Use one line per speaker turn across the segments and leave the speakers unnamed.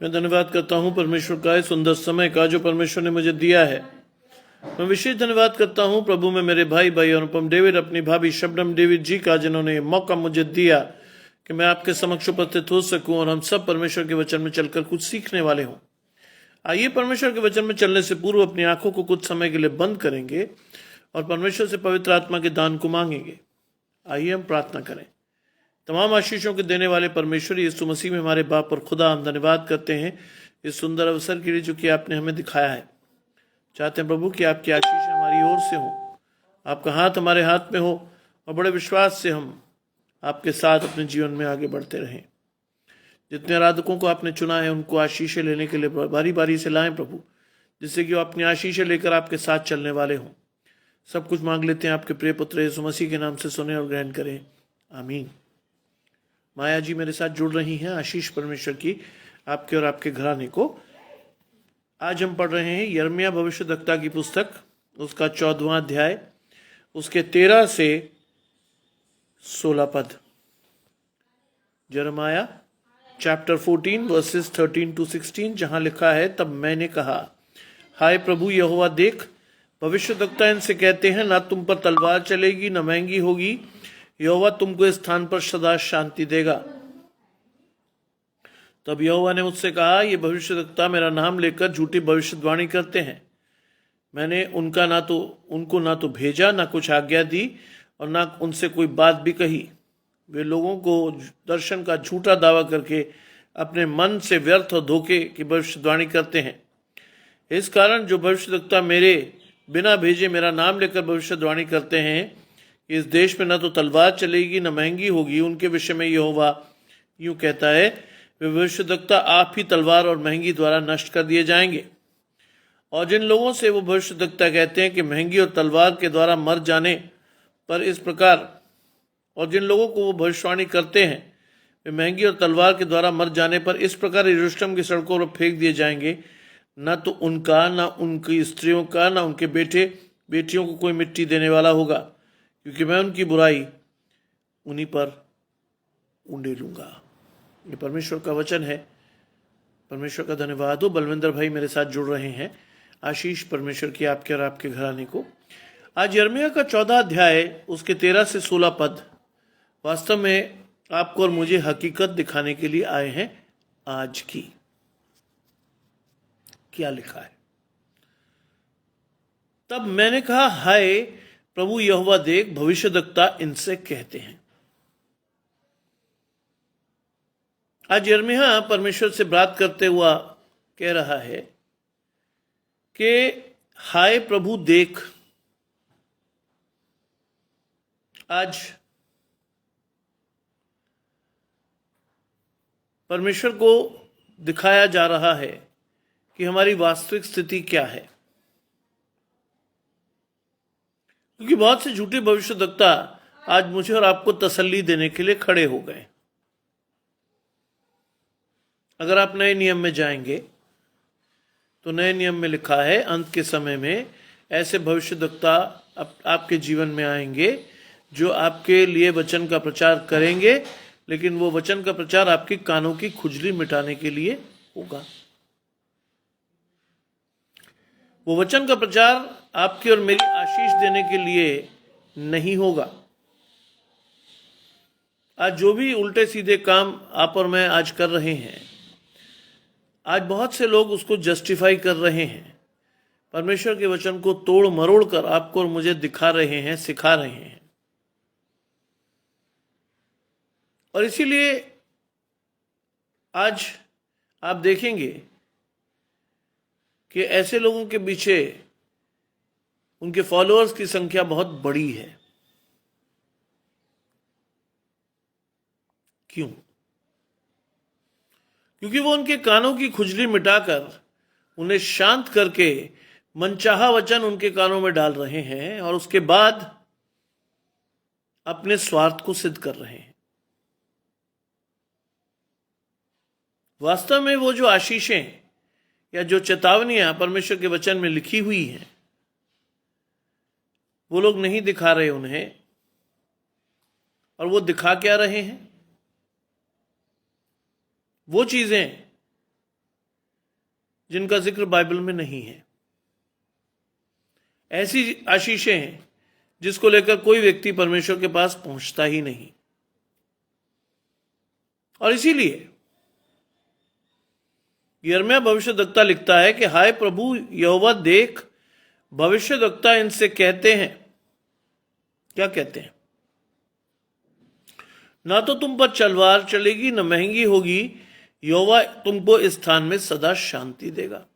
मैं धन्यवाद करता हूँ परमेश्वर का इस सुंदर समय का जो परमेश्वर ने मुझे दिया है। मैं विशेष धन्यवाद करता हूँ प्रभु में मेरे भाई अनुपम डेविड, अपनी भाभी शबनम डेविड जी का, जिन्होंने ये मौका मुझे दिया कि मैं आपके समक्ष उपस्थित हो सकूं और हम सब परमेश्वर के वचन में चलकर कुछ सीखने वाले हों। आइए परमेश्वर के वचन में चलने से पूर्व अपनी आंखों को कुछ समय के लिए बंद करेंगे और परमेश्वर से पवित्र आत्मा के दान को मांगेंगे। आइए हम प्रार्थना करें। तमाम आशीषों के देने वाले परमेश्वर यीशु मसीह में हमारे बाप और खुदा, हम धन्यवाद करते हैं इस सुंदर अवसर के लिए जो कि आपने हमें दिखाया है। चाहते हैं प्रभु कि आपकी आशीष हमारी ओर से हो, आपका हाथ हमारे हाथ में हो और बड़े विश्वास से हम आपके साथ अपने जीवन में आगे बढ़ते रहें। जितने आराधकों को आपने चुना है उनको आशीषें लेने के लिए बारी बारी से लाएं प्रभु, जिससे कि वो अपनी आशीषें लेकर आपके साथ चलने वाले हों। सब कुछ मांग लेते हैं आपके प्रिय पुत्र यीशु मसीह के नाम से, सुने और ग्रहण करें, आमीन। माया जी मेरे साथ जुड़ रही हैं, आशीष परमेश्वर की आपके और आपके घराने को। आज हम पढ़ रहे हैं यिर्मयाह भविष्यद्वक्ता की पुस्तक, उसका 14वां अध्याय, उसके 13 से 16 पद। यिर्मयाह चैप्टर 14 वर्सेस 13 to 16, जहां लिखा है, तब मैंने कहा, हाय प्रभु यहोवा देख, भविष्यद्वक्ता इनसे कहते हैं, ना तुम पर तलवार चलेगी, न महंगी होगी, यहोवा तुमको इस स्थान पर सदा शांति देगा। तब यहोवा ने मुझसे कहा, ये भविष्यद्वक्ता मेरा नाम लेकर झूठी भविष्यवाणी करते हैं। मैंने उनको ना तो भेजा, ना कुछ आज्ञा दी और ना उनसे कोई बात भी कही। वे लोगों को दर्शन का झूठा दावा करके अपने मन से व्यर्थ और धोखे की भविष्यवाणी करते हैं। इस कारण जो भविष्यद्वक्ता मेरे बिना भेजे मेरा नाम लेकर भविष्यवाणी करते हैं, इस देश में न तो तलवार चलेगी न महंगी होगी, उनके विषय में यहोवा यूं कहता है, वे भविष्यद्वक्ता आप ही तलवार और महंगी द्वारा नष्ट कर दिए जाएंगे। और जिन लोगों से वो भविष्यद्वक्ता कहते हैं कि महंगी और तलवार के द्वारा मर जाने पर इस प्रकार, और जिन लोगों को वो भविष्यवाणी करते हैं वे महंगी और तलवार के द्वारा मर जाने पर इस प्रकार यरूशलेम की सड़कों पर फेंक दिए जाएंगे, न तो उनका, न उनकी स्त्रियों का, न उनके बेटे बेटियों को कोई मिट्टी देने वाला होगा, क्योंकि मैं उनकी बुराई उन्हीं पर उंडेलूंगा। ये परमेश्वर का वचन है। परमेश्वर का धन्यवाद हो। बलविंदर भाई मेरे साथ जुड़ रहे हैं। आशीष परमेश्वर की आपके और आपके घराने को। आज यिर्मयाह का 14 अध्याय, उसके 13 से 16 पद वास्तव में आपको और मुझे हकीकत दिखाने के लिए आए हैं। आज की क्या लिखा है? तब मैंने कहा, हाय प्रभु यहोवा देख, भविष्यद्वक्ता इनसे कहते हैं। आज यिर्मयाह परमेश्वर से बात करते हुआ कह रहा है कि हाय प्रभु देख। आज परमेश्वर को दिखाया जा रहा है कि हमारी वास्तविक स्थिति क्या है, क्योंकि बहुत से झूठे भविष्यद्वक्ता आज मुझे और आपको तसल्ली देने के लिए खड़े हो गए। अगर आप नए नियम में जाएंगे तो नए नियम में लिखा है, अंत के समय में ऐसे भविष्यद्वक्ता आपके जीवन में आएंगे जो आपके लिए वचन का प्रचार करेंगे, लेकिन वो वचन का प्रचार आपके कानों की खुजली मिटाने के लिए होगा। वो वचन का प्रचार आपकी और मेरी आशीष देने के लिए नहीं होगा। आज जो भी उल्टे सीधे काम आप और मैं आज कर रहे हैं, आज बहुत से लोग उसको जस्टिफाई कर रहे हैं, परमेश्वर के वचन को तोड़ मरोड़ कर आपको और मुझे दिखा रहे हैं, सिखा रहे हैं। और इसीलिए आज आप देखेंगे कि ऐसे लोगों के पीछे उनके फॉलोअर्स की संख्या बहुत बड़ी है। क्यों? क्योंकि वो उनके कानों की खुजली मिटाकर उन्हें शांत करके मनचाहा वचन उनके कानों में डाल रहे हैं और उसके बाद अपने स्वार्थ को सिद्ध कर रहे हैं। वास्तव में वो जो आशीषें या जो चेतावनियां परमेश्वर के वचन में लिखी हुई हैं, वो लोग नहीं दिखा रहे उन्हें। और वो दिखा क्या रहे हैं? वो चीजें जिनका जिक्र बाइबल में नहीं है। ऐसी आशीषें हैं जिसको लेकर कोई व्यक्ति परमेश्वर के पास पहुंचता ही नहीं। और इसीलिए यिर्मयाह भविष्यद्वक्ता लिखता है कि हाय प्रभु यहोवा देख, भविष्यद्वक्ता इनसे कहते हैं, क्या कहते हैं? ना तो तुम पर तलवार चलेगी, न महंगी होगी, यहोवा तुमको इस स्थान में सदा शांति देगा।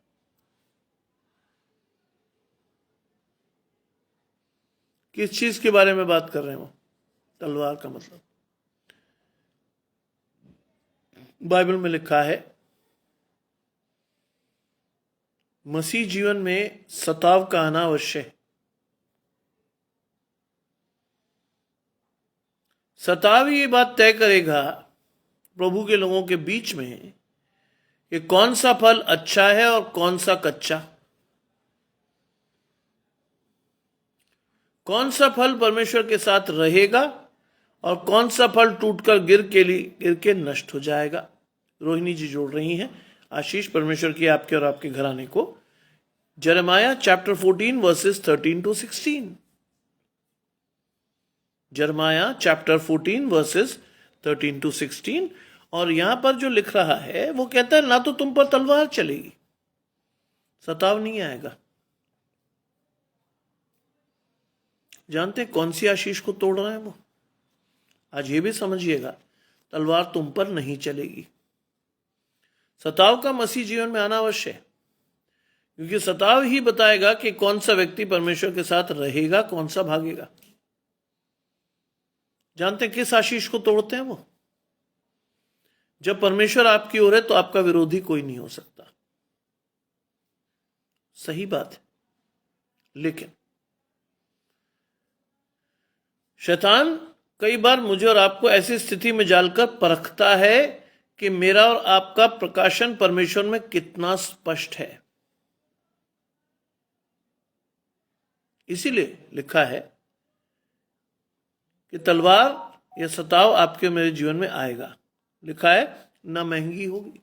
किस चीज के बारे में बात कर रहे हो? तलवार का मतलब बाइबल में लिखा है मसीह जीवन में सताव का आना अवश्य है। सताव ये बात तय करेगा प्रभु के लोगों के बीच में कि कौन सा फल अच्छा है और कौन सा कच्चा, कौन सा फल परमेश्वर के साथ रहेगा और कौन सा फल टूटकर गिर के नष्ट हो जाएगा। रोहिणी जी जोड़ रही हैं। आशीष परमेश्वर की आपके और आपके घराने को। यिर्मयाह चैप्टर 14 वर्सेस 13 to 16। यिर्मयाह चैप्टर 14 वर्सेस 13 to 16। और यहां पर जो लिख रहा है वो कहता है ना तो तुम पर तलवार चलेगी, सताव नहीं आएगा। जानते हैं कौन सी आशीष को तोड़ रहा है वो? आज ये भी समझिएगा, तलवार तुम पर नहीं चलेगी। सताव का मसीह जीवन में आना अवश्य है, क्योंकि सताव ही बताएगा कि कौन सा व्यक्ति परमेश्वर के साथ रहेगा, कौन सा भागेगा। जानते हैं किस आशीष को तोड़ते हैं वो? जब परमेश्वर आपकी ओर है तो आपका विरोधी कोई नहीं हो सकता। सही बात है, लेकिन शैतान कई बार मुझे और आपको ऐसी स्थिति में डालकर परखता है कि मेरा और आपका प्रकाशन परमेश्वर में कितना स्पष्ट है। इसीलिए लिखा है कि तलवार या सताव आपके मेरे जीवन में आएगा। लिखा है ना महंगी होगी।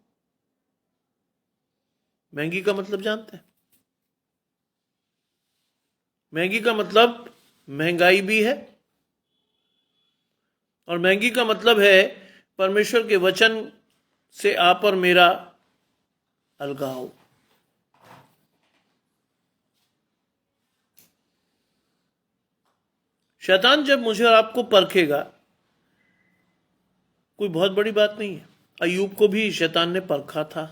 महंगी का मतलब जानते हैं? महंगी का मतलब महंगाई भी है, और महंगी का मतलब है परमेश्वर के वचन से आप और मेरा अलगाव। शैतान जब मुझे और आपको परखेगा, कोई बहुत बड़ी बात नहीं है। अय्यूब को भी शैतान ने परखा था,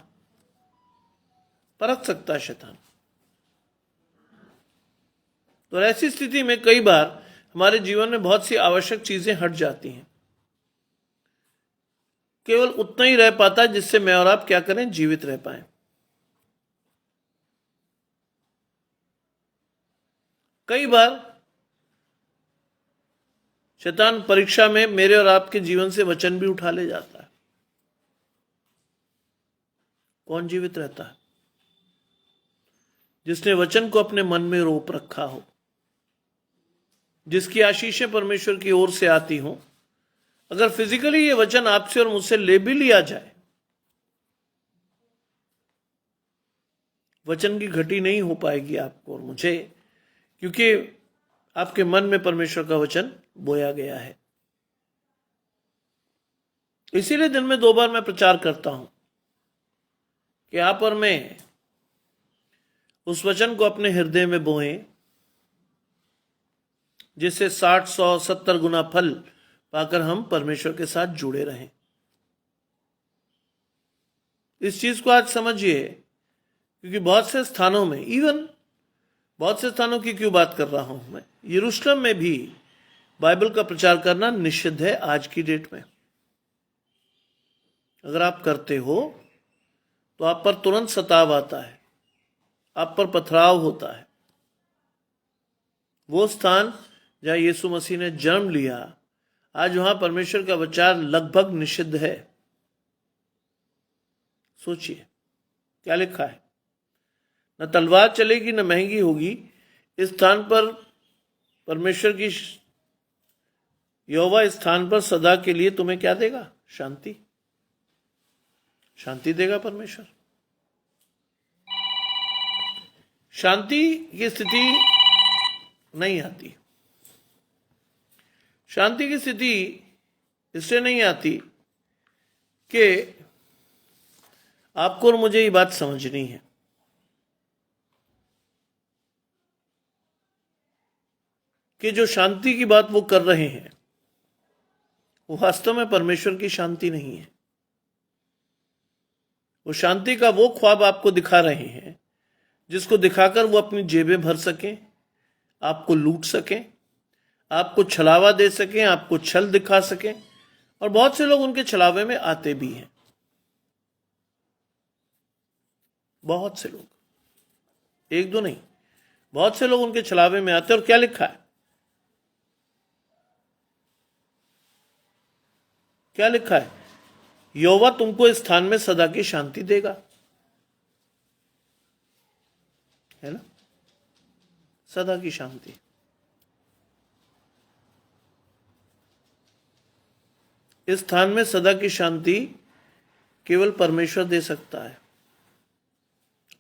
परख सकता है शैतान। तो ऐसी स्थिति में कई बार हमारे जीवन में बहुत सी आवश्यक चीजें हट जाती हैं। केवल उतना ही रह पाता है जिससे मैं और आप क्या करें, जीवित रह पाएं। कई बार शैतान परीक्षा में मेरे और आपके जीवन से वचन भी उठा ले जाता है। कौन जीवित रहता है? जिसने वचन को अपने मन में रोप रखा हो, जिसकी आशीषें परमेश्वर की ओर से आती हो। अगर फिजिकली ये वचन आपसे और मुझसे ले भी लिया जाए, वचन की घटी नहीं हो पाएगी आपको और मुझे, क्योंकि आपके मन में परमेश्वर का वचन बोया गया है। इसीलिए दिन में 2 बार मैं प्रचार करता हूं कि आप और मैं उस वचन को अपने हृदय में बोएं, जिससे 60, 100, 70 गुना फल पाकर हम परमेश्वर के साथ जुड़े रहें। इस चीज को आज समझिए, क्योंकि बहुत से स्थानों में, इवन बहुत से स्थानों की क्यों बात कर रहा हूं मैं, यरूशलेम में भी बाइबल का प्रचार करना निषिद्ध है आज की डेट में। अगर आप करते हो तो आप पर तुरंत सताव आता है, आप पर पथराव होता है। वो स्थान जहां यीशु मसीह ने जन्म लिया, आज वहां परमेश्वर का वचन लगभग निषिद्ध है। सोचिए क्या लिखा है, न तलवार चलेगी न महंगी होगी। इस स्थान पर परमेश्वर की यहोवा इस स्थान पर सदा के लिए तुम्हें क्या देगा? शांति। शांति देगा परमेश्वर। शांति की स्थिति नहीं आती। शांति की स्थिति इससे नहीं आती कि आपको और मुझे ये बात समझनी है कि जो शांति की बात वो कर रहे हैं वो वास्तव में परमेश्वर की शांति नहीं है। वो शांति का वो ख्वाब आपको दिखा रहे हैं जिसको दिखाकर वो अपनी जेबें भर सकें, आपको लूट सकें, आपको छलावा दे सकें, आपको छल दिखा सकें। और बहुत से लोग उनके छलावे में आते भी हैं, बहुत से लोग, एक दो नहीं, बहुत से लोग उनके छलावे में आते हैं। और क्या लिखा है, क्या लिखा है? यहोवा तुमको इस स्थान में सदा की शांति देगा, है ना? सदा की शांति। इस स्थान में सदा की शांति केवल परमेश्वर दे सकता है।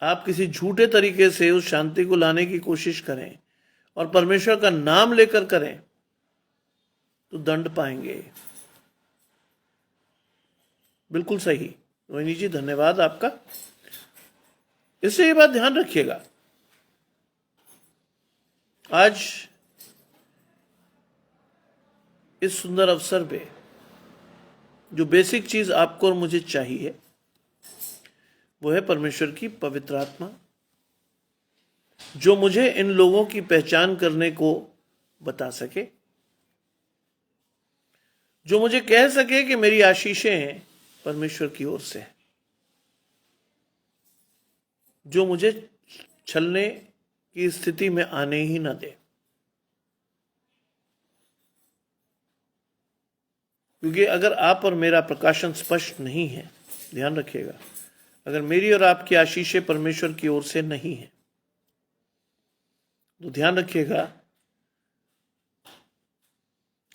आप किसी झूठे तरीके से उस शांति को लाने की कोशिश करें और परमेश्वर का नाम लेकर करें तो दंड पाएंगे। बिल्कुल सही रोहिणी जी, धन्यवाद आपका। इससे ये बात ध्यान रखिएगा, आज इस सुंदर अवसर पे जो बेसिक चीज आपको और मुझे चाहिए वो है परमेश्वर की पवित्र आत्मा, जो मुझे इन लोगों की पहचान करने को बता सके, जो मुझे कह सके कि मेरी आशीषें परमेश्वर की ओर से है, जो मुझे छलने की स्थिति में आने ही ना दे। क्योंकि अगर आप और मेरा प्रकाशन स्पष्ट नहीं है, ध्यान रखिएगा, अगर मेरी और आपकी आशीषें परमेश्वर की ओर से नहीं है तो ध्यान रखिएगा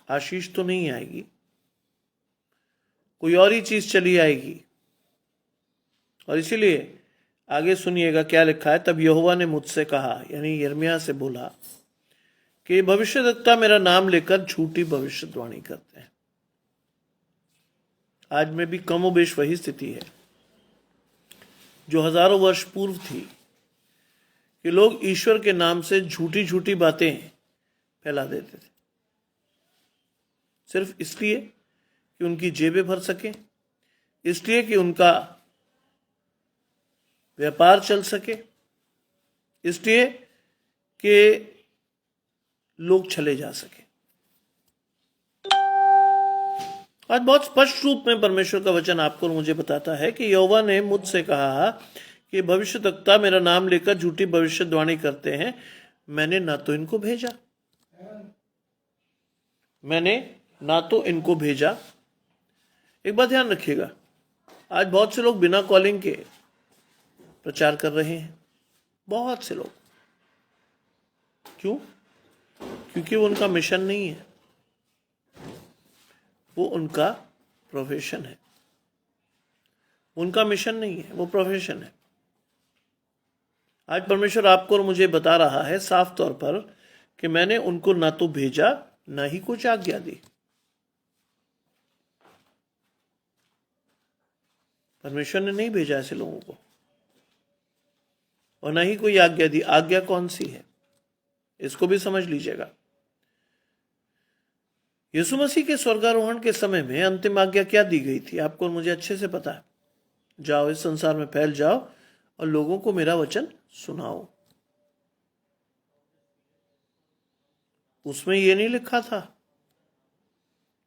आशीष तो नहीं आएगी, कोई और ही चीज चली आएगी। और इसीलिए आगे सुनिएगा क्या लिखा है। तब यहोवा ने मुझसे कहा, यानी यिर्मयाह से बोला, कि भविष्यद्वक्ता मेरा नाम लेकर झूठी भविष्यवाणी करते हैं। आज में भी कमोबेश वही स्थिति है जो हजारों वर्ष पूर्व थी, कि लोग ईश्वर के नाम से झूठी झूठी बातें फैला देते थे, सिर्फ इसलिए कि उनकी जेबें भर सके, इसलिए कि उनका व्यापार चल सके, इसलिए कि लोग चले जा सके। आज बहुत स्पष्ट रूप में परमेश्वर का वचन आपको और मुझे बताता है कि यहोवा ने मुझसे कहा कि भविष्यद्वक्ता मेरा नाम लेकर झूठी भविष्यवाणी करते हैं, मैंने ना तो इनको भेजा, मैंने ना तो इनको भेजा। एक बात ध्यान रखिएगा, आज बहुत से लोग बिना कॉलिंग के प्रचार कर रहे हैं, बहुत से लोग। क्यों? क्योंकि वो उनका मिशन नहीं है, वो उनका प्रोफेशन है। उनका मिशन नहीं है, वो प्रोफेशन है। आज परमेश्वर आपको और मुझे बता रहा है साफ तौर पर कि मैंने उनको ना तो भेजा ना ही कुछ आज्ञा दी। परमेश्वर ने नहीं भेजा ऐसे लोगों को, और ना ही कोई आज्ञा दी। आज्ञा कौन सी है इसको भी समझ लीजिएगा। यीशु मसीह के स्वर्गारोहण के समय में अंतिम आज्ञा क्या दी गई थी? आपको और मुझे अच्छे से पता है। जाओ, इस संसार में फैल जाओ और लोगों को मेरा वचन सुनाओ। उसमें ये नहीं लिखा था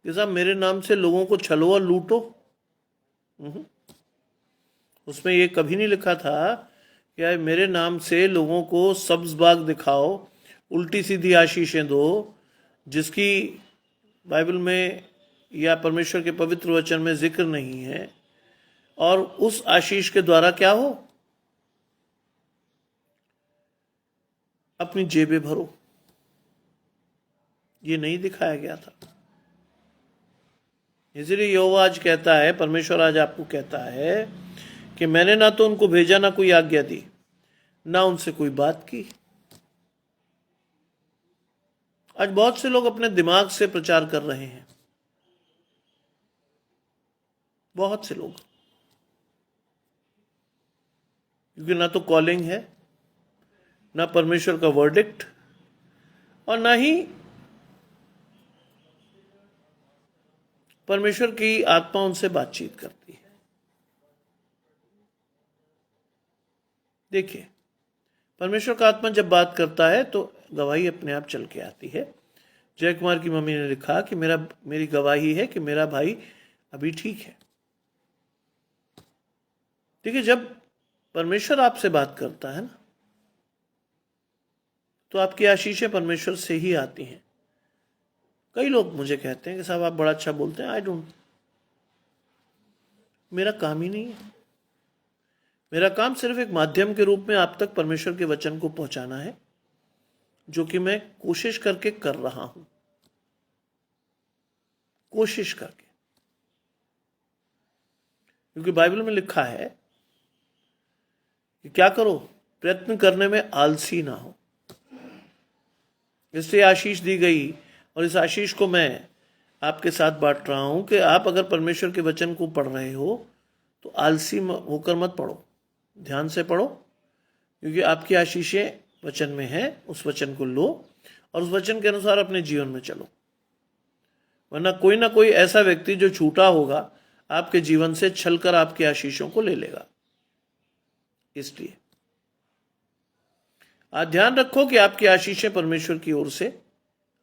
कि साहब मेरे नाम से लोगों को छलो और लूटो। उसमें ये कभी नहीं लिखा था कि यार मेरे नाम से लोगों को सब्ज बाग दिखाओ, उल्टी सीधी आशीषें दो, जिसकी बाइबल में या परमेश्वर के पवित्र वचन में जिक्र नहीं है, और उस आशीष के द्वारा क्या हो, अपनी जेबें भरो। ये नहीं दिखाया गया था। इसलिए यहोवा आज कहता है, परमेश्वर आज आपको कहता है कि मैंने ना तो उनको भेजा ना कोई आज्ञा दी, ना उनसे कोई बात की। आज बहुत से लोग अपने दिमाग से प्रचार कर रहे हैं, बहुत से लोग, क्योंकि ना तो कॉलिंग है, ना परमेश्वर का वर्डिक्ट, और ना ही परमेश्वर की आत्मा उनसे बातचीत करती है। देखिए, परमेश्वर का आत्मा जब बात करता है तो गवाही अपने आप चल के आती है। जय कुमार की मम्मी ने लिखा कि मेरी गवाही है कि मेरा भाई अभी ठीक है। देखिए, जब परमेश्वर आपसे बात करता है ना, तो आपकी आशीषें परमेश्वर से ही आती हैं। कई लोग मुझे कहते हैं कि साहब आप बड़ा अच्छा बोलते हैं। आई डोंट, मेरा काम ही नहीं है। मेरा काम सिर्फ एक माध्यम के रूप में आप तक परमेश्वर के वचन को पहुंचाना है, जो कि मैं कोशिश करके कर रहा हूं, कोशिश करके। क्योंकि बाइबल में लिखा है कि क्या करो, प्रयत्न करने में आलसी ना हो। इसलिए आशीष दी गई, और इस आशीष को मैं आपके साथ बांट रहा हूं कि आप अगर परमेश्वर के वचन को पढ़ रहे हो तो आलसी होकर मत पढ़ो, ध्यान से पढ़ो, क्योंकि आपकी आशीषें वचन में है। उस वचन को लो और उस वचन के अनुसार अपने जीवन में चलो, वरना कोई ना कोई ऐसा व्यक्ति जो छूटा होगा आपके जीवन से छलकर आपकी आशीषों को ले लेगा। इसलिए आज ध्यान रखो कि आपकी आशीषें परमेश्वर की ओर से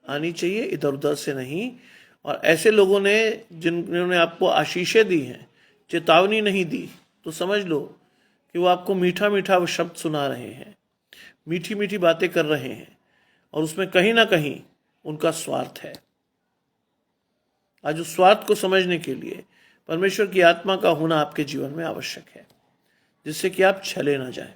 आनी चाहिए, इधर उधर से नहीं। और ऐसे लोगों ने जिन्होंने आपको आशीषें दी हैं, चेतावनी नहीं दी, तो समझ लो कि वो आपको मीठा मीठा शब्द सुना रहे हैं, मीठी मीठी बातें कर रहे हैं, और उसमें कहीं ना कहीं उनका स्वार्थ है। आज उस स्वार्थ को समझने के लिए परमेश्वर की आत्मा का होना आपके जीवन में आवश्यक है, जिससे कि आप छले ना जाएं।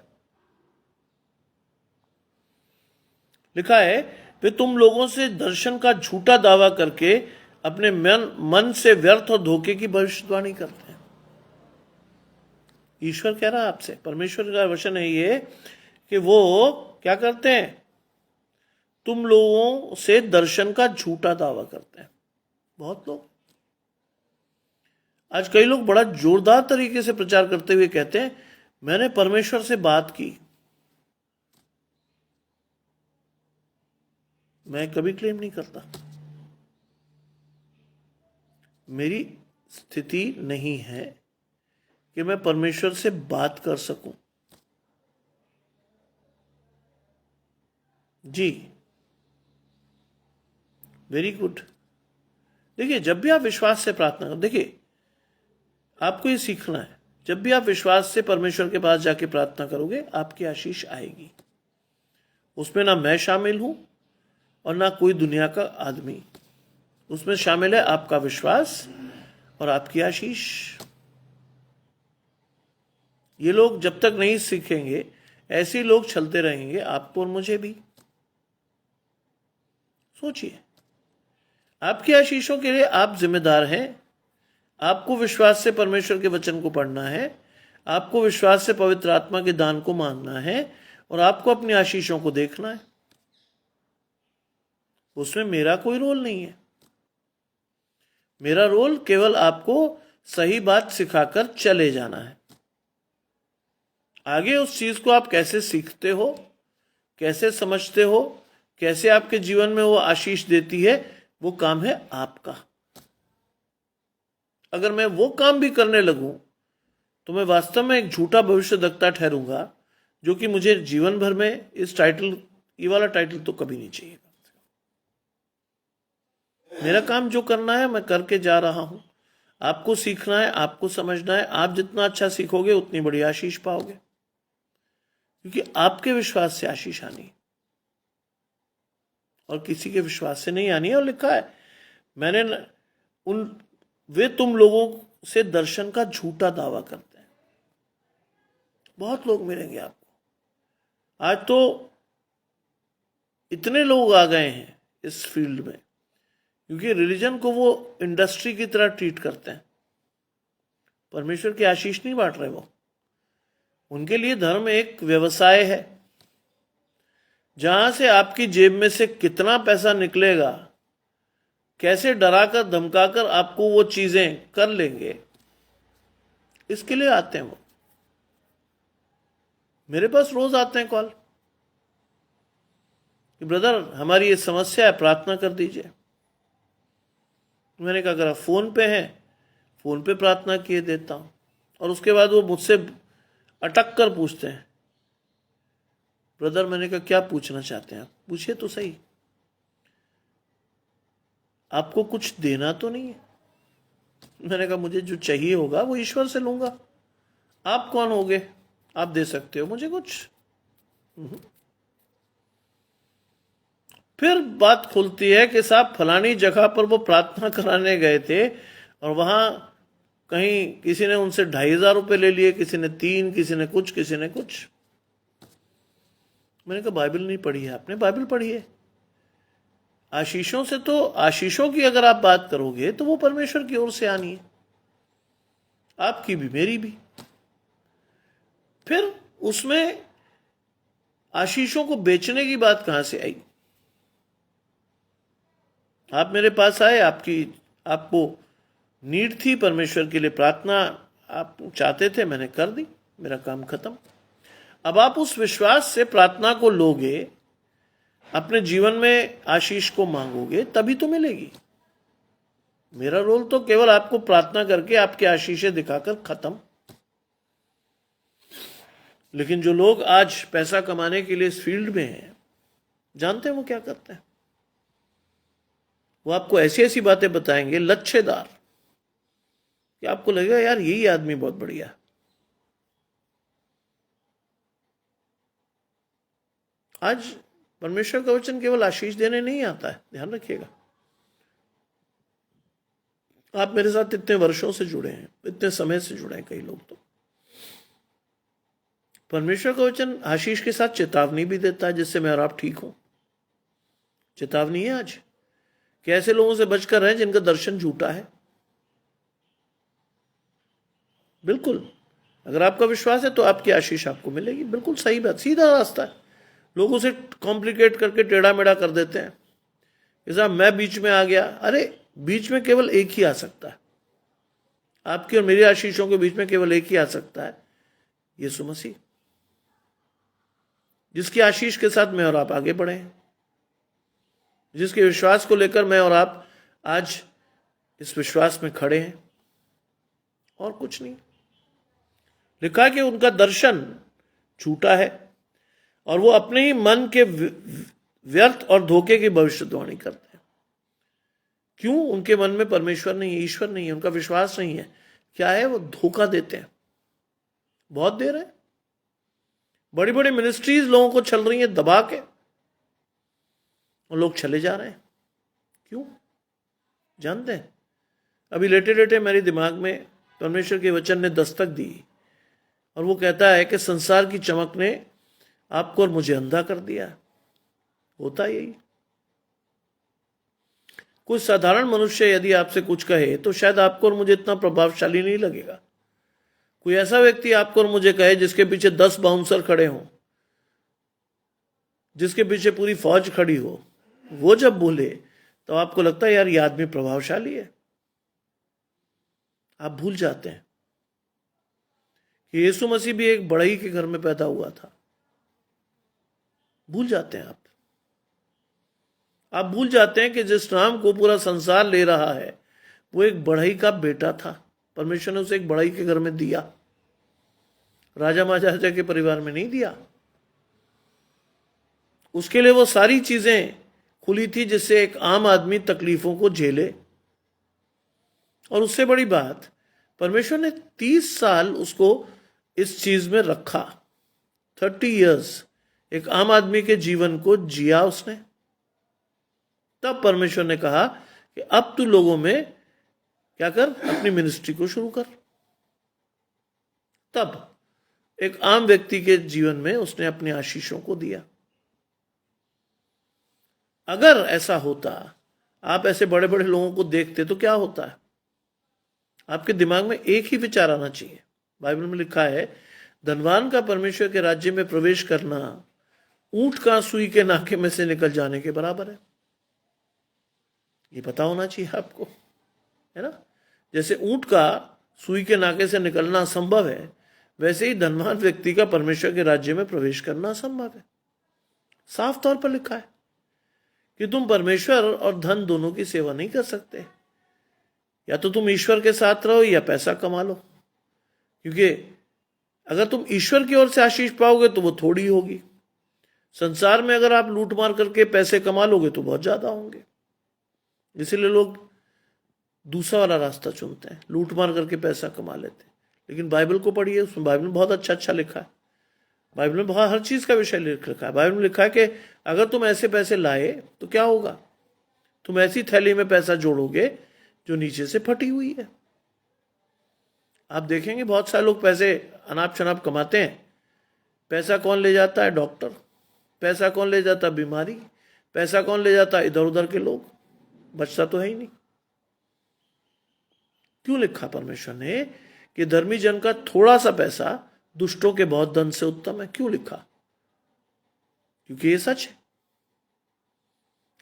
लिखा है, वे तुम लोगों से दर्शन का झूठा दावा करके अपने मन से व्यर्थ और धोखे की भविष्यवाणी करते हैं। ईश्वर कह रहा है आपसे, परमेश्वर का वचन है ये कि वो क्या करते हैं, तुम लोगों से दर्शन का झूठा दावा करते हैं। बहुत लोग, आज कई लोग बड़ा जोरदार तरीके से प्रचार करते हुए कहते हैं मैंने परमेश्वर से बात की। मैं कभी क्लेम नहीं करता, मेरी स्थिति नहीं है कि मैं परमेश्वर से बात कर सकूं। जी, वेरी गुड। देखिए, जब भी आप विश्वास से प्रार्थना करो, देखिए आपको ये सीखना है, जब भी आप विश्वास से परमेश्वर के पास जाके प्रार्थना करोगे आपकी आशीष आएगी। उसमें ना मैं शामिल हूं और ना कोई दुनिया का आदमी, उसमें शामिल है आपका विश्वास और आपकी आशीष। ये लोग जब तक नहीं सीखेंगे, ऐसे ही लोग चलते रहेंगे, आपको और मुझे भी। सोचिए, आपकी आशीषों के लिए आप जिम्मेदार हैं। आपको विश्वास से परमेश्वर के वचन को पढ़ना है, आपको विश्वास से पवित्र आत्मा के दान को मानना है, और आपको अपनी आशीषों को देखना है। उसमें मेरा कोई रोल नहीं है। मेरा रोल केवल आपको सही बात सिखाकर चले जाना है। आगे उस चीज को आप कैसे सीखते हो, कैसे समझते हो, कैसे आपके जीवन में वो आशीष देती है, वो काम है आपका। अगर मैं वो काम भी करने लगूं तो मैं वास्तव में एक झूठा भविष्यद्वक्ता ठहरूंगा, जो कि मुझे जीवन भर में इस टाइटल, ये वाला टाइटल तो कभी नहीं चाहिए। मेरा काम जो करना है मैं करके जा रहा हूं। आपको सीखना है, आपको समझना है। आप जितना अच्छा सीखोगे उतनी बड़ी आशीष पाओगे, क्योंकि आपके विश्वास से आशीष आनी है और किसी के विश्वास से नहीं आनी है। और लिखा है, मैंने वे तुम लोगों से दर्शन का झूठा दावा करते हैं। बहुत लोग मिलेंगे आपको। आज तो इतने लोग आ गए हैं इस फील्ड में, क्योंकि रिलीजन को वो इंडस्ट्री की तरह ट्रीट करते हैं। परमेश्वर की आशीष नहीं बांट रहे वो। उनके लिए धर्म एक व्यवसाय है। जहां से आपकी जेब में से कितना पैसा निकलेगा, कैसे डराकर धमकाकर आपको वो चीजें कर लेंगे, इसके लिए आते हैं वो। मेरे पास रोज आते हैं कॉल कि ब्रदर हमारी ये समस्या है, प्रार्थना कर दीजिए। मैंने कहा अगर आप फोन पे हैं, फोन पे प्रार्थना किए देता हूं। और उसके बाद वो मुझसे अटक कर पूछते हैं, ब्रदर मैंने कहा क्या पूछना चाहते हैं आप, पूछिए तो सही, आपको कुछ देना तो नहीं है। मैंने कहा मुझे जो चाहिए होगा वो ईश्वर से लूंगा, आप कौन होगे, आप दे सकते हो मुझे कुछ। फिर बात खुलती है कि साहब फलानी जगह पर वो प्रार्थना कराने गए थे और वहां कहीं किसी ने उनसे 2,500 ले लिए, किसी ने 3, किसी ने कुछ, किसी ने कुछ। मैंने कहा बाइबल नहीं पढ़ी है आपने, बाइबल पढ़ी है। आशीषों से तो, आशीषों की अगर आप बात करोगे तो वो परमेश्वर की ओर से आनी है, आपकी भी मेरी भी। फिर उसमें आशीषों को बेचने की बात कहां से आई? आप मेरे पास आए, आपको नीड थी, परमेश्वर के लिए प्रार्थना आप चाहते थे, मैंने कर दी, मेरा काम खत्म। अब आप उस विश्वास से प्रार्थना को लोगे, अपने जीवन में आशीष को मांगोगे, तभी तो मिलेगी। मेरा रोल तो केवल आपको प्रार्थना करके आपके आशीषें दिखाकर खत्म। लेकिन जो लोग आज पैसा कमाने के लिए इस फील्ड में हैं, जानते हैं वो क्या करते हैं? वो आपको ऐसी ऐसी बातें बताएंगे लच्छेदार कि आपको लगेगा यार यही आदमी बहुत बढ़िया। आज परमेश्वर का वचन केवल आशीष देने नहीं आता है, ध्यान रखिएगा। आप मेरे साथ इतने वर्षों से जुड़े हैं, इतने समय से जुड़े हैं कई लोग, तो परमेश्वर का वचन आशीष के साथ चेतावनी भी देता है, जिससे मैं और आप ठीक हो। चेतावनी है आज कि ऐसे लोगों से बचकर रहें जिनका दर्शन झूठा है। बिल्कुल, अगर आपका विश्वास है तो आपकी आशीष आपको मिलेगी। बिल्कुल सही बात, सीधा रास्ता है। लोग उसे कॉम्प्लिकेट करके टेढ़ा मेढ़ा कर देते हैं कि साहब मैं बीच में आ गया। अरे बीच में केवल एक ही आ सकता है, आपकी और मेरी आशीषों के बीच में केवल एक ही आ सकता है, यीशु मसीह, जिसकी आशीष के साथ मैं और आप आगे बढ़े हैं, जिसके विश्वास को लेकर मैं और आप आज इस विश्वास में खड़े हैं, और कुछ नहीं। लिखा कि उनका दर्शन झूठा है और वो अपने ही मन के व्यर्थ और धोखे की भविष्यवाणी करते हैं। क्यों? उनके मन में परमेश्वर नहीं है, ईश्वर नहीं है, उनका विश्वास नहीं है। क्या है? वो धोखा देते हैं। बहुत देर है, बड़ी बड़ी मिनिस्ट्रीज लोगों को चल रही है दबा के, और लोग चले जा रहे हैं। क्यों? जानते हैं? अभी लेटे लेटे मेरे दिमाग में परमेश्वर के वचन ने दस्तक दी, और वो कहता है कि संसार की चमक ने आपको और मुझे अंधा कर दिया। होता यही। कोई साधारण मनुष्य यदि आपसे कुछ कहे तो शायद आपको और मुझे इतना प्रभावशाली नहीं लगेगा। कोई ऐसा व्यक्ति आपको और मुझे कहे जिसके पीछे 10 बाउंसर खड़े हों, जिसके पीछे पूरी फौज खड़ी हो, वो जब बोले तो आपको लगता है यार ये आदमी प्रभावशाली है। आप भूल जाते हैं कि यीशु मसीह भी एक बढ़ई के घर में पैदा हुआ था। भूल जाते हैं आप भूल जाते हैं कि जिस नाम को पूरा संसार ले रहा है वो एक बढ़ई का बेटा था। परमेश्वर ने उसे एक बढ़ई के घर में दिया, राजा महाराजा के परिवार में नहीं दिया। उसके लिए वो सारी चीजें खुली थी जिससे एक आम आदमी तकलीफों को झेले। और उससे बड़ी बात, परमेश्वर ने 30 साल उसको इस चीज में रखा। 30 इयर्स एक आम आदमी के जीवन को जिया उसने। तब परमेश्वर ने कहा कि अब तू लोगों में क्या कर, अपनी मिनिस्ट्री को शुरू कर। तब एक आम व्यक्ति के जीवन में उसने अपने आशीषों को दिया। अगर ऐसा होता, आप ऐसे बड़े बड़े लोगों को देखते तो क्या होता है? आपके दिमाग में एक ही विचार आना चाहिए। बाइबल में लिखा है धनवान का परमेश्वर के राज्य में प्रवेश करना ऊंट का सुई के नाके में से निकल जाने के बराबर है। ये पता होना चाहिए आपको, है ना। जैसे ऊंट का सुई के नाके से निकलना असंभव है, वैसे ही धनवान व्यक्ति का परमेश्वर के राज्य में प्रवेश करना असंभव है। साफ तौर पर लिखा है कि तुम परमेश्वर और धन दोनों की सेवा नहीं कर सकते। या तो तुम ईश्वर के साथ रहो या पैसा कमा लो, क्योंकि अगर तुम ईश्वर की ओर से आशीष पाओगे तो वो थोड़ी होगी। संसार में अगर आप लूट मार करके पैसे कमा लोगे तो बहुत ज्यादा होंगे। इसीलिए लोग दूसरा वाला रास्ता चुनते हैं, लूट मार करके पैसा कमा लेते हैं। लेकिन बाइबल को पढ़िए, उसमें बाइबल में बहुत अच्छा अच्छा लिखा है। बाइबल में बहुत हर चीज का विषय लिख रखा है। बाइबल में लिखा है कि अगर तुम ऐसे पैसे लाए तो क्या होगा, तुम ऐसी थैली में पैसा जोड़ोगे जो नीचे से फटी हुई है। आप देखेंगे बहुत सारे लोग पैसे अनाप शनाप कमाते हैं। पैसा कौन ले जाता है? डॉक्टर। पैसा कौन ले जाता है? बीमारी। पैसा कौन ले जाता है? इधर उधर के लोग। बचता तो है ही नहीं। क्यों लिखा परमेश्वर ने कि धर्मी जन का थोड़ा सा पैसा दुष्टों के बहुत धन से उत्तम है? क्यों लिखा? क्योंकि ये सच है।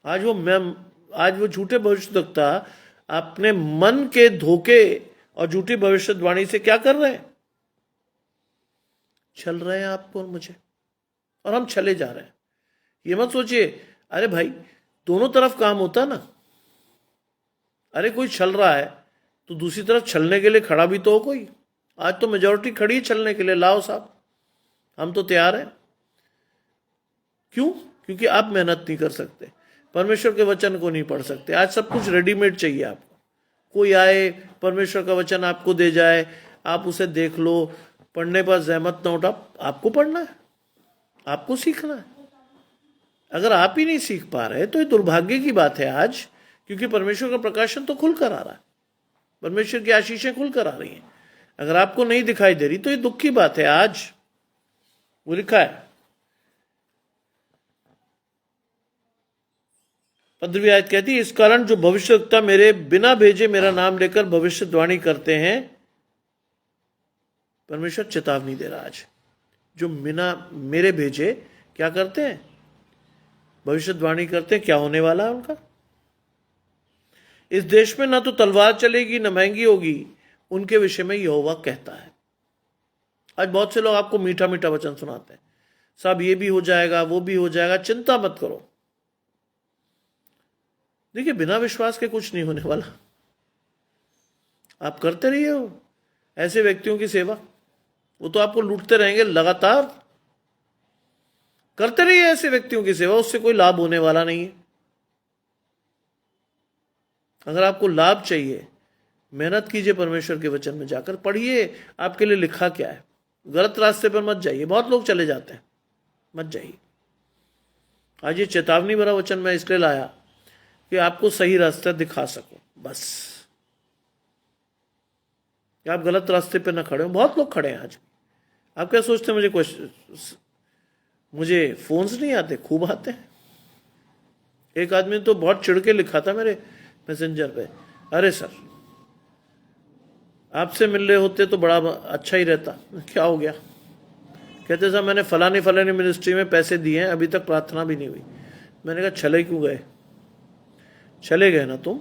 आज वो झूठे भविष्यद्वक्ता अपने मन के धोखे और झूठी भविष्यवाणी से क्या कर रहे हैं? छल रहे हैं आपको और मुझे, और हम छले जा रहे हैं। ये मत सोचिए, अरे भाई दोनों तरफ काम होता ना। अरे कोई छल रहा है तो दूसरी तरफ छलने के लिए खड़ा भी तो हो कोई। आज तो मेजोरिटी खड़ी है छलने के लिए, लाओ साहब हम तो तैयार हैं। क्यों? क्योंकि आप मेहनत नहीं कर सकते, परमेश्वर के वचन को नहीं पढ़ सकते। आज सब कुछ रेडीमेड चाहिए आपको। कोई आए, परमेश्वर का वचन आपको दे जाए, आप उसे देख लो, पढ़ने पर जहमत न उठा। आपको पढ़ना है, आपको सीखना है। अगर आप ही नहीं सीख पा रहे तो ये दुर्भाग्य की बात है आज, क्योंकि परमेश्वर का प्रकाशन तो खुलकर आ रहा है, परमेश्वर की आशीषें खुलकर आ रही हैं। अगर आपको नहीं दिखाई दे रही तो ये दुख की बात है। आज वो लिखा है 15वीं आयत कहती है, इस कारण जो भविष्यवक्ता मेरे बिना भेजे मेरा नाम लेकर भविष्यवाणी करते हैं। परमेश्वर चेतावनी दे रहा आज, जो बिना मेरे भेजे क्या करते हैं? भविष्यवाणी करते हैं। क्या होने वाला है उनका? इस देश में ना तो तलवार चलेगी न महंगी होगी, उनके विषय में यहोवा कहता है। आज बहुत से लोग आपको मीठा मीठा वचन सुनाते हैं, साहब ये भी हो जाएगा, वो भी हो जाएगा, चिंता मत करो। देखिए बिना विश्वास के कुछ नहीं होने वाला। आप करते रहिए हो ऐसे व्यक्तियों की सेवा, वो तो आपको लूटते रहेंगे लगातार। करते रहिए ऐसे व्यक्तियों की सेवा, उससे कोई लाभ होने वाला नहीं है। अगर आपको लाभ चाहिए, मेहनत कीजिए, परमेश्वर के वचन में जाकर पढ़िए आपके लिए लिखा क्या है। गलत रास्ते पर मत जाइए, बहुत लोग चले जाते हैं, मत जाइए। आज ये चेतावनी भरा वचन मैं इसलिए लाया कि आपको सही रास्ता दिखा सकूं, बस। आप गलत रास्ते पे ना खड़े हो। बहुत लोग खड़े हैं आज। आप क्या सोचते हैं मुझे फोन्स नहीं आते? खूब आते हैं। एक आदमी तो बहुत चिढ़ के लिखा था मेरे मैसेंजर पे, अरे सर आपसे मिल रहे होते तो बड़ा अच्छा ही रहता। क्या हो गया? कहते साहब मैंने फलानी फलानी मिनिस्ट्री में पैसे दिए हैं, अभी तक प्रार्थना भी नहीं हुई। मैंने कहा चले क्यों गए? चले गए ना तुम।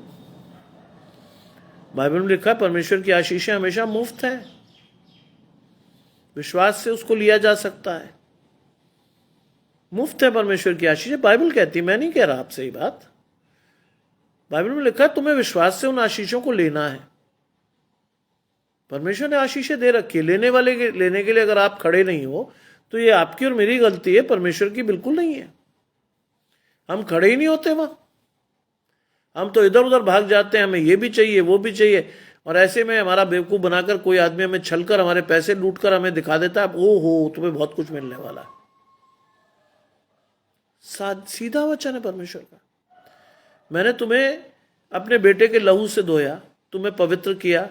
बाइबल में लिखा है परमेश्वर की आशीषें हमेशा मुफ्त है, विश्वास से उसको लिया जा सकता है। मुफ्त है परमेश्वर की आशीषें, बाइबल कहती, मैं नहीं कह रहा आपसे ये बात। बाइबल में लिखा है तुम्हें विश्वास से उन आशीषों को लेना है। परमेश्वर ने आशीषें दे रखी है, लेने के लिए अगर आप खड़े नहीं हो तो ये आपकी और मेरी गलती है, परमेश्वर की बिल्कुल नहीं है। हम खड़े ही नहीं होते वहां, हम तो इधर उधर भाग जाते हैं, हमें ये भी चाहिए वो भी चाहिए, और ऐसे में हमारा बेवकूफ बनाकर कोई आदमी हमें छलकर हमारे पैसे लूटकर हमें दिखा देता है, ओ हो तुम्हें बहुत कुछ मिलने वाला है। सीधा वचन है परमेश्वर का। मैंने तुम्हें अपने बेटे के लहू से धोया, तुम्हें पवित्र किया,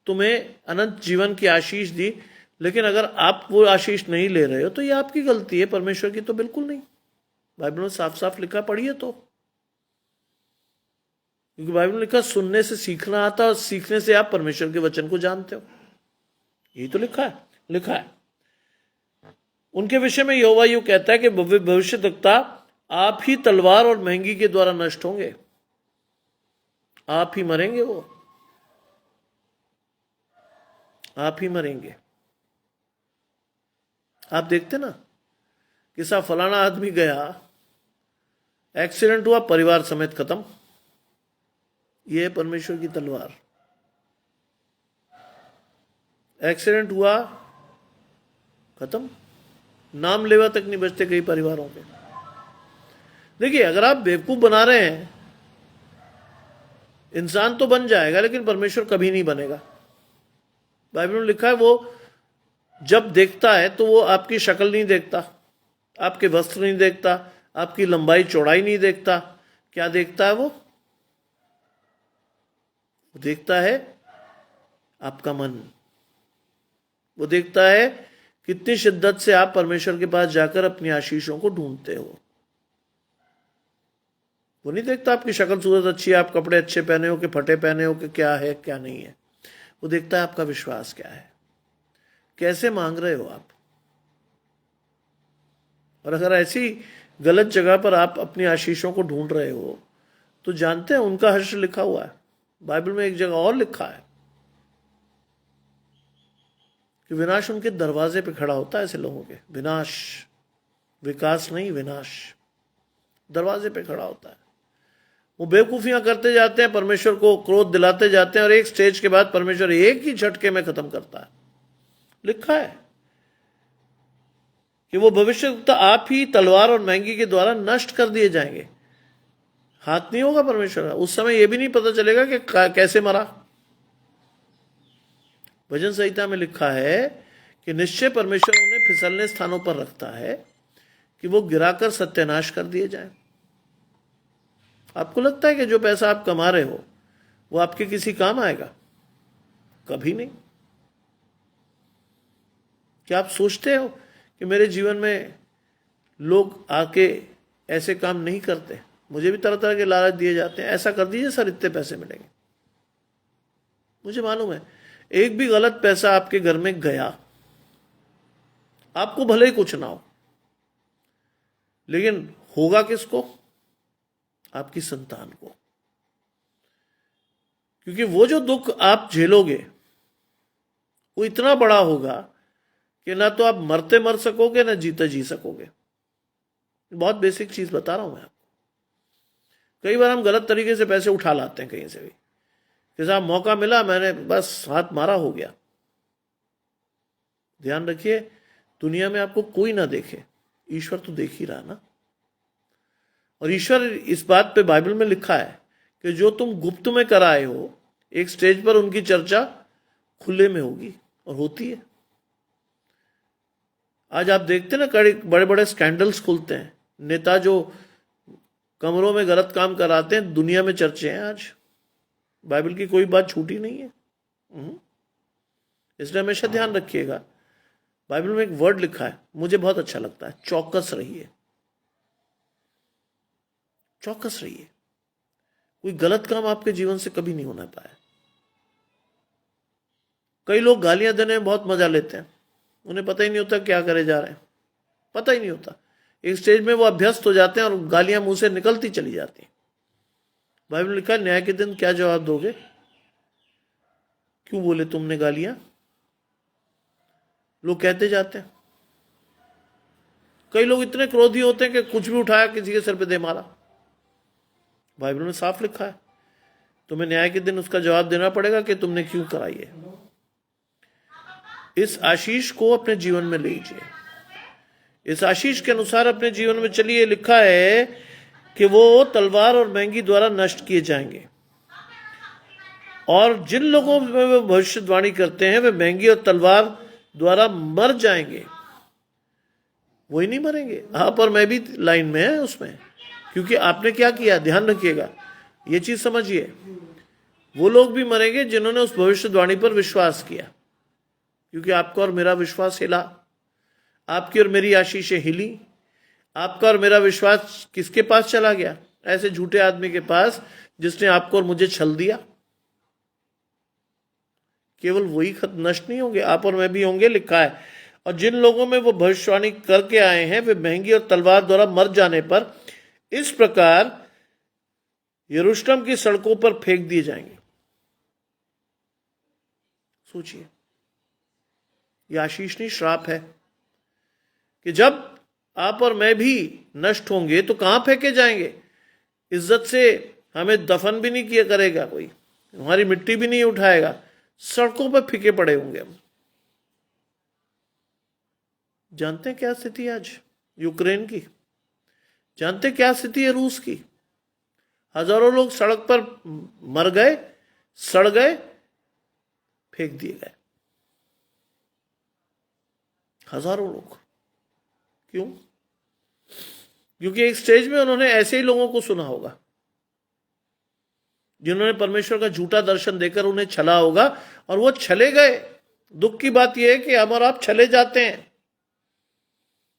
तुम्हें अनंत जीवन की आशीष दी, लेकिन अगर आप वो आशीष नहीं ले रहे हो तो ये आपकी गलती है, परमेश्वर की तो बिल्कुल नहीं। बाइबल में साफ साफ लिखा, पढ़िए तो। क्योंकि बाइबल में लिखा सुनने से सीखना आता है और सीखने से आप परमेश्वर के वचन को जानते हो। यही तो लिखा है। उनके विषय में यहोवा यूं कहता है कि भविष्यद्वक्ता आप ही तलवार और महंगी के द्वारा नष्ट होंगे, आप ही मरेंगे, वो आप ही मरेंगे। आप देखते ना किसा फलाना आदमी गया, एक्सीडेंट हुआ, परिवार समेत खत्म। यह है परमेश्वर की तलवार। एक्सीडेंट हुआ, खत्म, नाम लेवा तक नहीं बचते कई परिवारों के। देखिए, अगर आप बेवकूफ बना रहे हैं, इंसान तो बन जाएगा लेकिन परमेश्वर कभी नहीं बनेगा। बाइबल में लिखा है वो जब देखता है तो वो आपकी शक्ल नहीं देखता, आपके वस्त्र नहीं देखता, आपकी लंबाई चौड़ाई नहीं देखता। क्या देखता है वो देखता है आपका मन। वो देखता है कितनी शिद्दत से आप परमेश्वर के पास जाकर अपनी आशीषों को ढूंढते हो। वो नहीं देखता आपकी शक्ल सूरत अच्छी है, आप कपड़े अच्छे पहने हो कि फटे पहने हो कि क्या है क्या नहीं है। वो देखता है आपका विश्वास क्या है, कैसे मांग रहे हो आप। और अगर ऐसी गलत जगह पर आप अपनी आशीषों को ढूंढ रहे हो तो जानते हैं उनका हर्ष लिखा हुआ है। बाइबल में एक जगह और लिखा है कि विनाश उनके दरवाजे पे खड़ा होता है। ऐसे लोगों के विनाश, विकास नहीं, विनाश दरवाजे पे खड़ा होता है। वो बेवकूफियां करते जाते हैं, परमेश्वर को क्रोध दिलाते जाते हैं और एक स्टेज के बाद परमेश्वर एक ही झटके में खत्म करता है। लिखा है कि वो भविष्यवक्ता आप ही तलवार और महंगी के द्वारा नष्ट कर दिए जाएंगे। हाथ नहीं होगा परमेश्वर का। उस समय यह भी नहीं पता चलेगा कि कैसे मरा। भजन संहिता में लिखा है कि निश्चय परमेश्वर उन्हें फिसलने स्थानों पर रखता है कि वो गिराकर सत्यानाश कर दिए जाएं। आपको लगता है कि जो पैसा आप कमा रहे हो वो आपके किसी काम आएगा? कभी नहीं। क्या आप सोचते हो कि मेरे जीवन में लोग आके ऐसे काम नहीं करते? मुझे भी तरह तरह के लालच दिए जाते हैं, ऐसा कर दीजिए सर, इतने पैसे मिलेंगे। मुझे मालूम है एक भी गलत पैसा आपके घर में गया, आपको भले ही कुछ ना हो, लेकिन होगा किसको? आपकी संतान को। क्योंकि वो जो दुख आप झेलोगे वो इतना बड़ा होगा कि ना तो आप मरते मर सकोगे ना जीते जी सकोगे। बहुत बेसिक चीज बता रहा हूं मैं आपको। कई बार हम गलत तरीके से पैसे उठा लाते हैं कहीं से भी कि साहब मौका मिला, मैंने बस हाथ मारा, हो गया। ध्यान रखिए, दुनिया में आपको कोई ना देखे, ईश्वर तो देख ही रहा ना। और ईश्वर इस बात पे बाइबल में लिखा है कि जो तुम गुप्त में कराए हो, एक स्टेज पर उनकी चर्चा खुले में होगी, और होती है। आज आप देखते ना बड़े बड़े स्कैंडल्स खुलते हैं, नेता जो कमरों में गलत काम कराते हैं, दुनिया में चर्चे हैं आज। बाइबल की कोई बात छूटी नहीं है। इसलिए हमेशा ध्यान रखिएगा। बाइबल में एक वर्ड लिखा है, मुझे बहुत अच्छा लगता है, चौकस रहिए। चौकस रहिए। कोई गलत काम आपके जीवन से कभी नहीं होना पाया। कई लोग गालियां देने में बहुत मजा लेते हैं, उन्हें पता ही नहीं होता क्या करे जा रहे हैं, पता ही नहीं होता। एक स्टेज में वो अभ्यस्त हो जाते हैं और गालियां मुंह से निकलती चली जाती हैं। बाइबल में लिखा है न्याय के दिन क्या जवाब दोगे? क्यों बोले तुमने गालियां? लोग कहते जाते हैं। कई लोग इतने क्रोधी होते हैं कि कुछ भी उठाया किसी के सिर पे दे मारा। बाइबल में साफ लिखा है तुम्हें न्याय के दिन उसका जवाब देना पड़ेगा कि तुमने क्यों कराई है। इस आशीष को अपने जीवन में लीजिए, इस आशीष के अनुसार अपने जीवन में चलिए। लिखा है कि वो तलवार और महंगी द्वारा नष्ट किए जाएंगे, और जिन लोगों में वे भविष्यवाणी करते हैं वे महंगी और तलवार द्वारा मर जाएंगे। वही नहीं मरेंगे। आप और मैं भी लाइन में है उसमें, क्योंकि आपने क्या किया, ध्यान रखिएगा, ये चीज समझिए। वो लोग भी मरेंगे जिन्होंने उस भविष्यवाणी पर विश्वास किया, क्योंकि आपका और मेरा विश्वास हिला, आपकी और मेरी आशीषें हिली। आपका और मेरा विश्वास किसके पास चला गया? ऐसे झूठे आदमी के पास जिसने आपको और मुझे छल दिया। केवल वही नष्ट नहीं होंगे, आप और मैं भी होंगे। लिखा है और जिन लोगों में वो भविष्यवाणी करके आए हैं वे महंगी और तलवार द्वारा मर जाने पर इस प्रकार यरूशलेम की सड़कों पर फेंक दिए जाएंगे। सोचिए, यह आशीष नहीं श्राप है कि जब आप और मैं भी नष्ट होंगे तो कहां फेंके जाएंगे। इज्जत से हमें दफन भी नहीं किया करेगा कोई, हमारी मिट्टी भी नहीं उठाएगा, सड़कों पर फीके पड़े होंगे हम। जानते हैं क्या स्थिति आज यूक्रेन की, जानते क्या स्थिति है रूस की। हजारों लोग सड़क पर मर गए, सड़ गए, फेंक दिए गए, हजारों लोग। क्यों? क्योंकि एक स्टेज में उन्होंने ऐसे ही लोगों को सुना होगा जिन्होंने परमेश्वर का झूठा दर्शन देकर उन्हें छला होगा और वो छले गए। दुख की बात यह है कि हम और आप छले जाते हैं,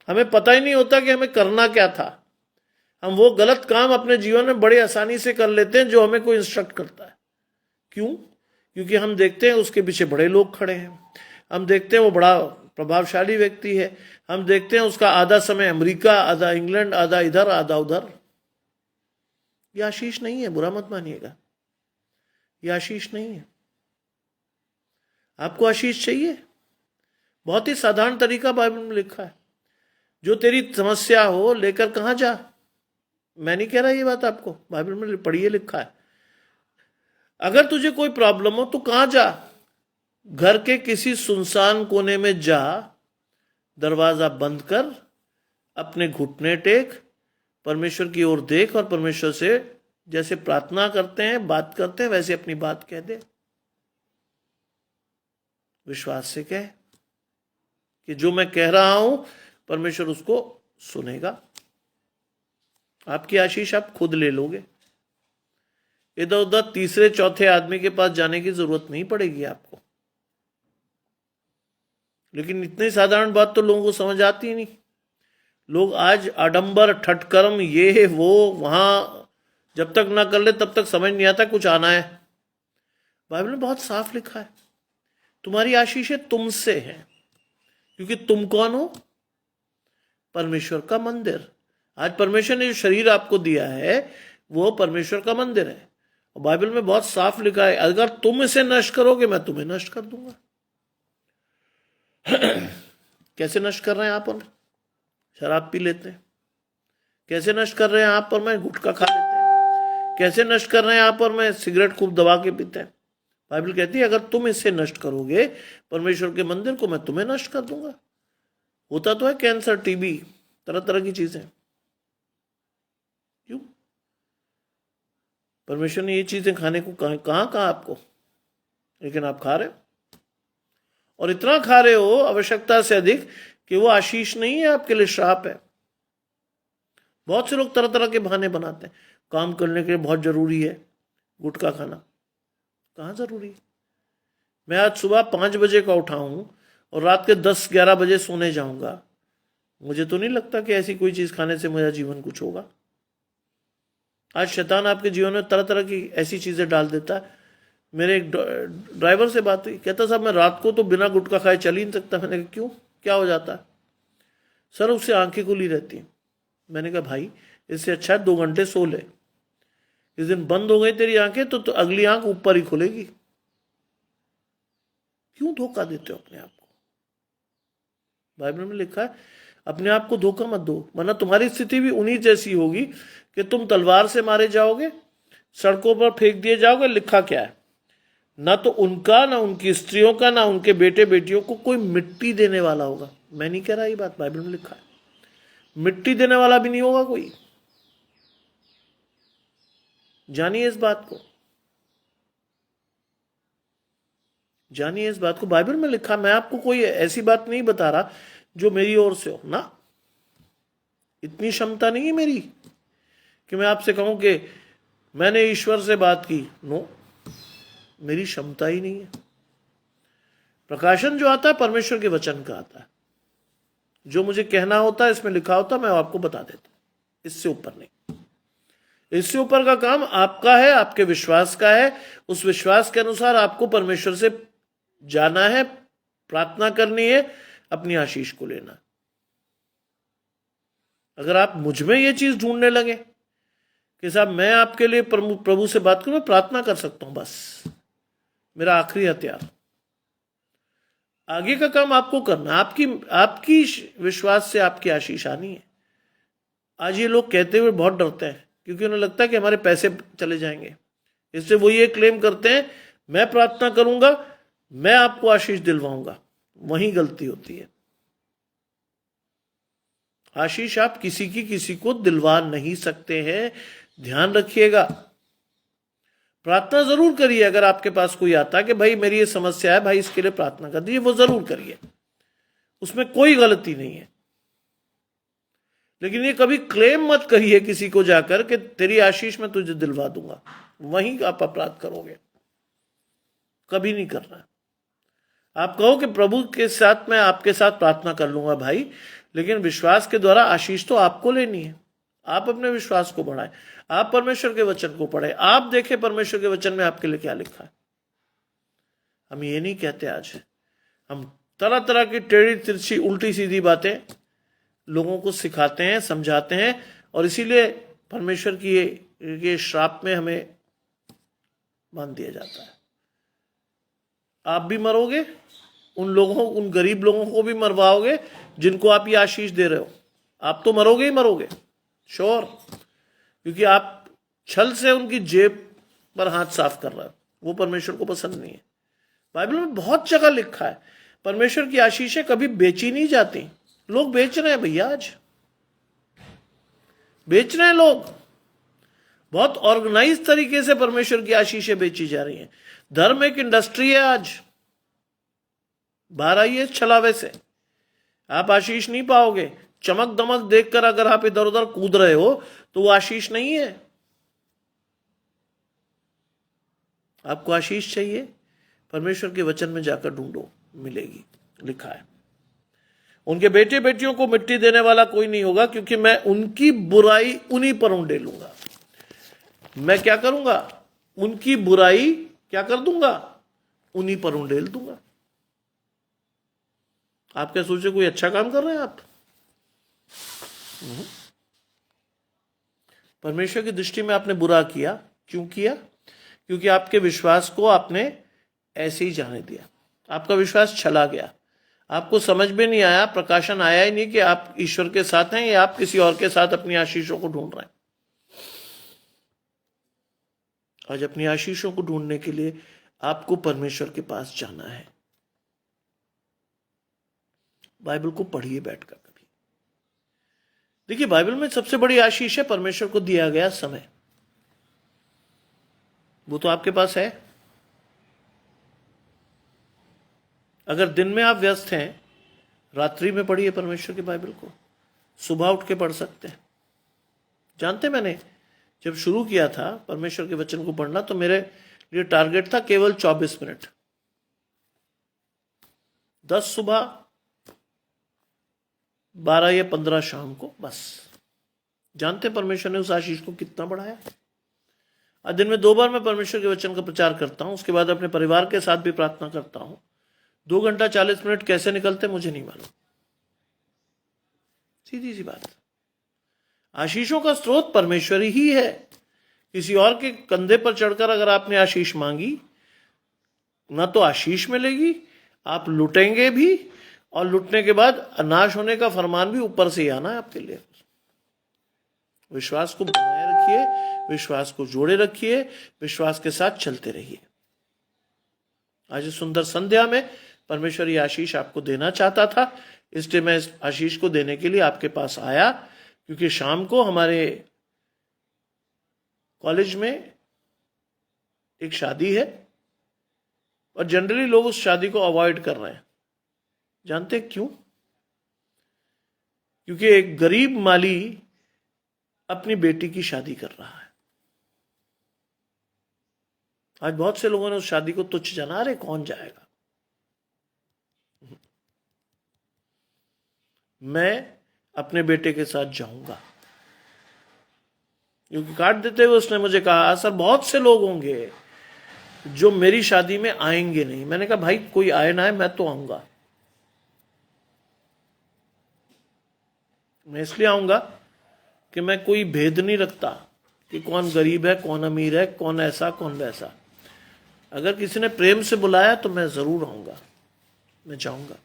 हमें पता ही नहीं होता कि हमें करना क्या था। हम वो गलत काम अपने जीवन में बड़ी आसानी से कर लेते हैं जो हमें कोई इंस्ट्रक्ट करता है। क्यों? क्योंकि हम देखते हैं उसके पीछे बड़े लोग खड़े हैं, हम देखते हैं वो बड़ा प्रभावशाली व्यक्ति है, हम देखते हैं उसका आधा समय अमेरिका, आधा इंग्लैंड, आधा इधर, आधा उधर। यह आशीष नहीं है, बुरा मत मानिएगा, यह आशीष नहीं है। आपको आशीष चाहिए? बहुत ही साधारण तरीका बाइबल में लिखा है। जो तेरी समस्या हो लेकर कहां जा। मैं नहीं कह रहा ये बात आपको, बाइबल में पढ़िए, लिखा है। अगर तुझे कोई प्रॉब्लम हो तो कहां जा? घर के किसी सुनसान कोने में जा, दरवाजा बंद कर, अपने घुटने टेक, परमेश्वर की ओर देख और परमेश्वर से जैसे प्रार्थना करते हैं, बात करते हैं, वैसे अपनी बात कह दे। विश्वास से कह कि जो मैं कह रहा हूं परमेश्वर उसको सुनेगा। आपकी आशीष आप खुद ले लोगे, इधर उधर तीसरे चौथे आदमी के पास जाने की जरूरत नहीं पड़ेगी आपको। लेकिन इतनी साधारण बात तो लोगों को समझ आती ही नहीं। लोग आज आडंबर, ठटकर्म, ये वो वहां जब तक ना कर ले तब तक समझ नहीं आता कुछ आना है। बाइबल में बहुत साफ लिखा है, तुम्हारी आशीषें तुमसे हैं, क्योंकि तुम कौन हो? परमेश्वर का मंदिर। आज परमेश्वर ने जो शरीर आपको दिया है वो परमेश्वर का मंदिर है। और बाइबल में बहुत साफ लिखा है, अगर तुम इसे नष्ट करोगे मैं तुम्हें नष्ट कर दूंगा। कैसे नष्ट कर रहे हैं आप? और शराब पी लेते हैं। कैसे नष्ट कर रहे हैं आप? और मैं गुटखा खा लेते हैं। कैसे नष्ट कर रहे हैं आप? और मैं सिगरेट खूब दबा के पीते हैं। बाइबल कहती है अगर तुम इसे नष्ट करोगे परमेश्वर के मंदिर को, मैं तुम्हें नष्ट कर दूंगा। होता तो है कैंसर, टीबी, तरह तरह की चीजें। क्यों? परमेश्वर ने ये चीजें खाने को कहां कहा आपको, लेकिन आप खा रहे हो। और इतना खा रहे हो आवश्यकता से अधिक कि वो आशीष नहीं है, आपके लिए श्राप है। बहुत से लोग तरह तरह के बहाने बनाते हैं। काम करने के लिए बहुत जरूरी है गुटखा खाना। कहाँ जरूरी है? मैं आज सुबह 5 बजे का उठा हूं और रात के 10-11 बजे सोने जाऊंगा। मुझे तो नहीं लगता कि ऐसी कोई चीज खाने से मेरा जीवन कुछ होगा। आज शैतान आपके जीवन में तरह तरह की ऐसी चीजें डाल देता है। मेरे एक ड्राइवर से बात हुई, कहता साहब मैं रात को तो बिना गुटखा खाए चल ही नहीं सकता। मैंने कहा क्यों, क्या हो जाता है? सर उससे आंखें खुली रहती हैं। मैंने कहा भाई इससे अच्छा 2 घंटे सो ले। इस दिन बंद हो गई तेरी आंखें तो अगली आंख ऊपर ही खुलेगी। क्यों धोखा देते हो अपने आप को? बाइबल में लिखा है अपने आप को धोखा मत दो, वरना तुम्हारी स्थिति भी उन्हीं जैसी होगी कि तुम तलवार से मारे जाओगे, सड़कों पर फेंक दिए जाओगे। लिखा क्या है? ना तो उनका, ना उनकी स्त्रियों का, ना उनके बेटे बेटियों को कोई मिट्टी देने वाला होगा। मैं नहीं कह रहा ये बात, बाइबल में लिखा है। मिट्टी देने वाला भी नहीं होगा कोई। जानिए इस बात को, जानिए इस बात को। बाइबल में लिखा, मैं आपको कोई ऐसी बात नहीं बता रहा जो मेरी ओर से हो ना। इतनी क्षमता नहीं है मेरी कि मैं आपसे कहूं कि मैंने ईश्वर से बात की। नो, मेरी क्षमता ही नहीं है। प्रकाशन जो आता है परमेश्वर के वचन का आता है। जो मुझे कहना होता है इसमें लिखा होता है, मैं आपको बता देता हूं। इससे ऊपर नहीं। इससे ऊपर का काम आपका है, आपके विश्वास का है। उस विश्वास के अनुसार आपको परमेश्वर से जाना है, प्रार्थना करनी है, अपनी आशीष को लेना। अगर आप मुझ में ये चीज ढूंढने लगे कि साहब मैं आपके लिए प्रभु से बात करूं, मैं प्रार्थना कर सकता हूं, बस मेरा आखिरी हथियार, आगे का काम आपको करना, आपकी विश्वास से आपकी आशीष आनी है। आज ये लोग कहते हुए बहुत डरते हैं क्योंकि उन्हें लगता है कि हमारे पैसे चले जाएंगे, इससे वो ये क्लेम करते हैं मैं प्रार्थना करूंगा, मैं आपको आशीष दिलवाऊंगा। वहीं गलती होती है। आशीष आप किसी को दिलवा नहीं सकते हैं, ध्यान रखिएगा। प्रार्थना जरूर करिए, अगर आपके पास कोई आता है कि भाई मेरी ये समस्या है, भाई इसके लिए प्रार्थना कर दीजिए, वो जरूर करिए, उसमें कोई गलती नहीं है। लेकिन ये कभी क्लेम मत करिए किसी को जाकर कि तेरी आशीष मैं तुझे दिलवा दूंगा, वहीं आप अपराध करोगे, कभी नहीं करना। आप कहो कि प्रभु के साथ मैं आपके साथ प्रार्थना कर लूंगा भाई, लेकिन विश्वास के द्वारा आशीष तो आपको लेनी है। आप अपने विश्वास को बढ़ाएं, आप परमेश्वर के वचन को पढ़ें, आप देखें परमेश्वर के वचन में आपके लिए क्या लिखा है। हम ये नहीं कहते, आज हम तरह तरह की टेढ़ी तिरछी उल्टी सीधी बातें लोगों को सिखाते हैं, समझाते हैं, और इसीलिए परमेश्वर की ये श्राप में हमें बांध दिया जाता है। आप भी मरोगे, उन गरीब लोगों को भी मरवाओगे जिनको आप ये आशीष दे रहे हो। आप तो मरोगे ही मरोगे, श्योर, क्योंकि आप छल से उनकी जेब पर हाथ साफ कर रहे हो। वो परमेश्वर को पसंद नहीं है। बाइबल में बहुत जगह लिखा है परमेश्वर की आशीषें कभी बेची नहीं जाती। लोग बेच रहे हैं भैया, आज बेच रहे हैं लोग, बहुत ऑर्गेनाइज तरीके से परमेश्वर की आशीषें बेची जा रही हैं। धर्म एक इंडस्ट्री है आज, बाहर आइए छलावे से, आप आशीष नहीं पाओगे। चमक दमक देखकर अगर आप इधर उधर कूद रहे हो तो वो आशीष नहीं है। आपको आशीष चाहिए, परमेश्वर के वचन में जाकर ढूंढो, मिलेगी। लिखा है उनके बेटे बेटियों को मिट्टी देने वाला कोई नहीं होगा, क्योंकि मैं उनकी बुराई उन्हीं पर उंडेलूंगा। मैं क्या करूंगा? उनकी बुराई क्या कर दूंगा? उन्हीं पर उंडेल दूंगा। आप क्या सोचे कोई अच्छा काम कर रहे हैं आप? परमेश्वर की दृष्टि में आपने बुरा किया। क्यों किया? क्योंकि आपके विश्वास को आपने ऐसे ही जाने दिया। आपका विश्वास चला गया, आपको समझ में नहीं आया, प्रकाशन आया ही नहीं कि आप ईश्वर के साथ हैं या आप किसी और के साथ अपनी आशीषों को ढूंढ रहे हैं। आज अपनी आशीषों को ढूंढने के लिए आपको परमेश्वर के पास जाना है। बाइबल को पढ़िए बैठकर कभी। देखिए, बाइबल में सबसे बड़ी आशीष है परमेश्वर को दिया गया समय। वो तो आपके पास है। अगर दिन में आप व्यस्त हैं, रात्रि में पढ़िए परमेश्वर की बाइबल को, सुबह उठ के पढ़ सकते हैं। जानते, मैंने जब शुरू किया था परमेश्वर के वचन को पढ़ना तो मेरे लिए टारगेट था केवल 24 मिनट, 10 सुबह, 12 या 15 शाम को, बस। जानते परमेश्वर ने उस आशीष को कितना बढ़ाया। आज दिन में 2 बार मैं परमेश्वर के वचन का प्रचार करता हूं, उसके बाद अपने परिवार के साथ भी प्रार्थना करता हूं। 2 घंटा 40 मिनट कैसे निकलते मुझे नहीं मालूम। सीधी सी बात। आशीषों का स्रोत परमेश्वर ही है। किसी और के कंधे पर चढ़कर अगर आपने आशीष मांगी, ना तो आशीष मिलेगी, आप लुटेंगे भी, और लुटने के बाद नाश होने का फरमान भी ऊपर से ही आना है आपके लिए। विश्वास को बनाए रखिए, विश्वास को जोड़े रखिए, विश्वास के साथ चलते रहिए। आज इस सुंदर संध्या में परमेश्वर ये आशीष आपको देना चाहता था, इसलिए मैं इस आशीष को देने के लिए आपके पास आया। क्योंकि शाम को हमारे कॉलेज में एक शादी है और जनरली लोग उस शादी को अवॉइड कर रहे हैं। जानते क्यों? क्योंकि एक गरीब माली अपनी बेटी की शादी कर रहा है। आज बहुत से लोगों ने उस शादी को तुच्छ जाना, अरे कौन जाएगा। मैं अपने बेटे के साथ जाऊंगा। क्योंकि कार्ड देते हुए उसने मुझे कहा, सर बहुत से लोग होंगे जो मेरी शादी में आएंगे नहीं। मैंने कहा भाई कोई आए ना आए, मैं तो आऊंगा। मैं इसलिए आऊंगा कि मैं कोई भेद नहीं रखता कि कौन गरीब है, कौन अमीर है, कौन ऐसा कौन वैसा। अगर किसी ने प्रेम से बुलाया तो मैं जरूर आऊंगा, मैं जाऊंगा।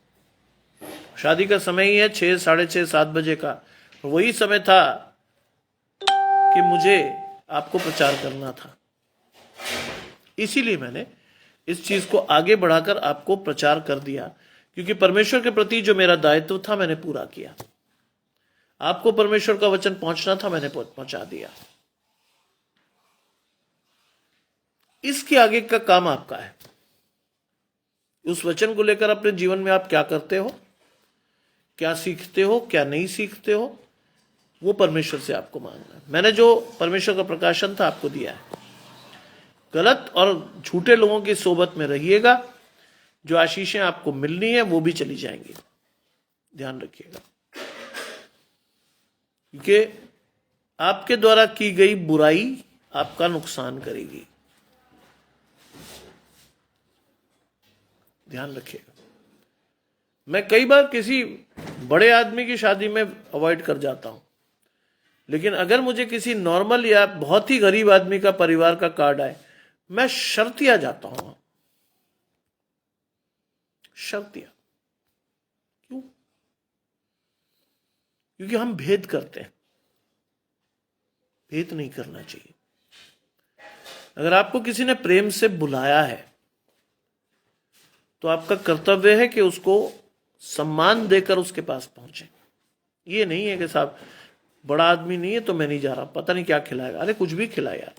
शादी का समय ही है 6, 6:30, 7 बजे का। वही समय था कि मुझे आपको प्रचार करना था, इसीलिए मैंने इस चीज को आगे बढ़ाकर आपको प्रचार कर दिया, क्योंकि परमेश्वर के प्रति जो मेरा दायित्व था मैंने पूरा किया। आपको परमेश्वर का वचन पहुंचना था, मैंने पहुंचा दिया। इसके आगे का काम आपका है। उस वचन को लेकर अपने जीवन में आप क्या करते हो, क्या सीखते हो, क्या नहीं सीखते हो, वो परमेश्वर से आपको मांगना है। मैंने जो परमेश्वर का प्रकाशन था आपको दिया है। गलत और झूठे लोगों की सोबत में रहिएगा, जो आशीषें आपको मिलनी है वो भी चली जाएंगी, ध्यान रखिएगा। क्योंकि आपके द्वारा की गई बुराई आपका नुकसान करेगी, ध्यान रखिएगा। मैं कई बार किसी बड़े आदमी की शादी में अवॉइड कर जाता हूं, लेकिन अगर मुझे किसी नॉर्मल या बहुत ही गरीब आदमी का परिवार का कार्ड आए, मैं शर्तिया जाता हूं। शर्तिया क्यों? क्योंकि हम भेद करते हैं। भेद नहीं करना चाहिए। अगर आपको किसी ने प्रेम से बुलाया है तो आपका कर्तव्य है कि उसको सम्मान देकर उसके पास पहुंचे। ये नहीं है कि साहब बड़ा आदमी नहीं है तो मैं नहीं जा रहा, पता नहीं क्या खिलाएगा। अरे कुछ भी खिलाए यार।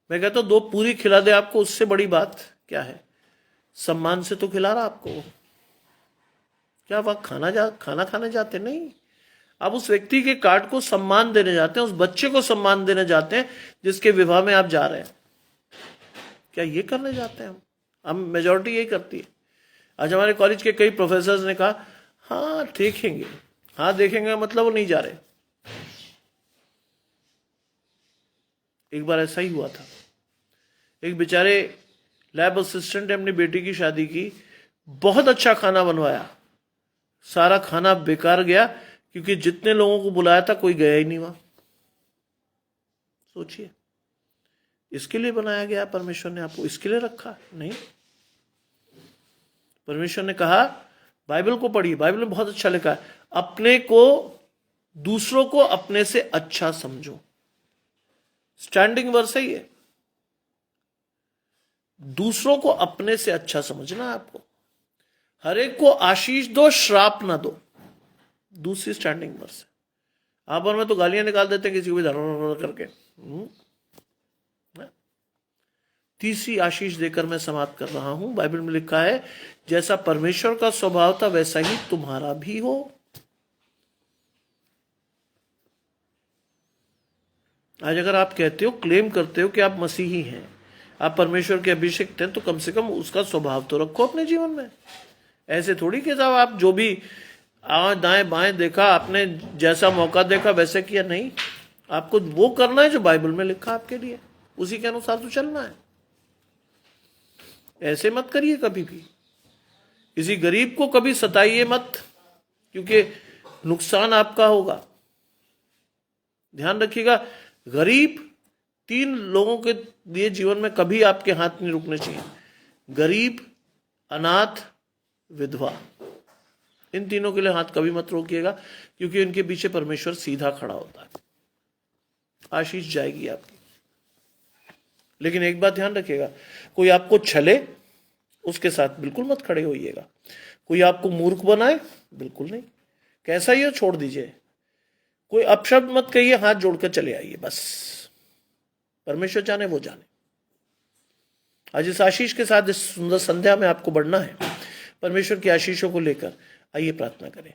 मैं कहता हूं 2 पूरी खिला दे आपको, उससे बड़ी बात क्या है। सम्मान से तो खिला रहा आपको। क्या वह खाना खाने जाते नहीं, आप उस व्यक्ति के कार्ड को सम्मान देने जाते हैं, उस बच्चे को सम्मान देने जाते हैं जिसके विवाह में आप जा रहे हैं। क्या ये करने जाते हैं हम मेजॉरिटी यही करती है। आज हमारे कॉलेज के कई प्रोफेसर्स ने कहा हाँ देखेंगे, हाँ देखेंगे, मतलब वो नहीं जा रहे। एक बार ऐसा ही हुआ था। एक बेचारे लैब असिस्टेंट ने अपनी बेटी की शादी की, बहुत अच्छा खाना बनवाया, सारा खाना बेकार गया क्योंकि जितने लोगों को बुलाया था कोई गया ही नहीं वहां। सोचिए, इसके लिए बनाया गया परमेश्वर ने आपको, इसके लिए रखा नहीं। परमेश्वर ने कहा बाइबल को पढ़िए, बाइबल में बहुत अच्छा लिखा है, अपने को दूसरों को अपने से अच्छा समझो। स्टैंडिंग वर्स है ये। दूसरों को अपने से अच्छा समझना है आपको। हर एक को आशीष दो, श्राप ना दो। दूसरी स्टैंडिंग वर्स है। आप और मैं तो गालियां निकाल देते हैं किसी को भी धर्म करके। तीसरी आशीष देकर मैं समाप्त कर रहा हूं। बाइबल में लिखा है जैसा परमेश्वर का स्वभाव था वैसा ही तुम्हारा भी हो। आज अगर आप कहते हो, क्लेम करते हो कि आप मसीही हैं, आप परमेश्वर के अभिषिक्त हैं, तो कम से कम उसका स्वभाव तो रखो अपने जीवन में। ऐसे थोड़ी कि साहब आप जो भी दाएं बाएं देखा, आपने जैसा मौका देखा वैसे किया। नहीं, आपको वो करना है जो बाइबल में लिखा आपके लिए, उसी के अनुसार तो चलना है। ऐसे मत करिए कभी भी। किसी गरीब को कभी सताइए मत, क्योंकि नुकसान आपका होगा। ध्यान रखिएगा, गरीब 3 लोगों के लिए जीवन में कभी आपके हाथ नहीं रुकने चाहिए। गरीब, अनाथ, विधवा, इन तीनों के लिए हाथ कभी मत रोकिएगा, क्योंकि इनके पीछे परमेश्वर सीधा खड़ा होता है। आशीष जाएगी आपकी। लेकिन एक बात ध्यान रखिएगा, कोई आपको छले उसके साथ बिल्कुल मत खड़े होइएगा। कोई आपको मूर्ख बनाए, बिल्कुल नहीं। कैसा ही हो छोड़ दीजिए। कोई अपशब्द मत कहिए, हाथ जोड़कर चले आइए बस। परमेश्वर जाने वो जाने। आज इस आशीष के साथ इस सुंदर संध्या में आपको बढ़ना है। परमेश्वर की आशीषों को लेकर आइए प्रार्थना करें।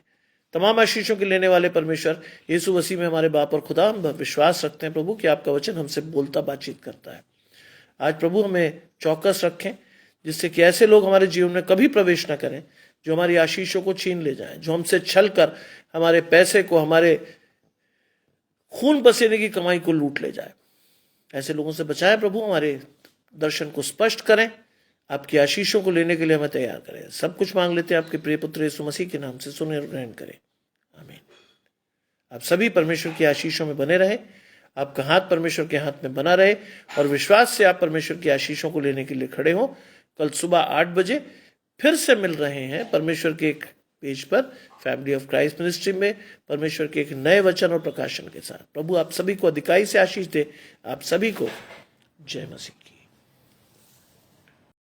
तमाम आशीषों के लेने वाले परमेश्वर यीशु मसीह में हमारे बाप और खुदा, हम विश्वास रखते हैं प्रभु कि आपका वचन हमसे बोलता बातचीत करता है। आज प्रभु हमें चौकस रखें, जिससे कि ऐसे लोग हमारे जीवन में कभी प्रवेश न करें जो हमारी आशीषों को छीन ले जाएं, जो हमसे छल कर हमारे पैसे को, हमारे खून पसीने की कमाई को लूट ले जाए। ऐसे लोगों से बचाएं प्रभु। हमारे दर्शन को स्पष्ट करें, आपकी आशीषों को लेने के लिए हमें तैयार करें। सब कुछ मांग लेते हैं आपके प्रिय पुत्र यीशु मसीह के नाम से, सुने और ग्रहण करें। आमीन। आप सभी परमेश्वर की आशीषों में बने रहे, आपका हाथ परमेश्वर के हाथ में बना रहे और विश्वास से आप परमेश्वर की आशीषों को लेने के लिए खड़े हो। कल सुबह 8 बजे फिर से मिल रहे हैं परमेश्वर के एक पेज पर, फैमिली ऑफ क्राइस्ट मिनिस्ट्री में, परमेश्वर के एक नए वचन और प्रकाशन के साथ। प्रभु आप सभी को अधिकाई से आशीष दे। आप सभी को जय मसीह की।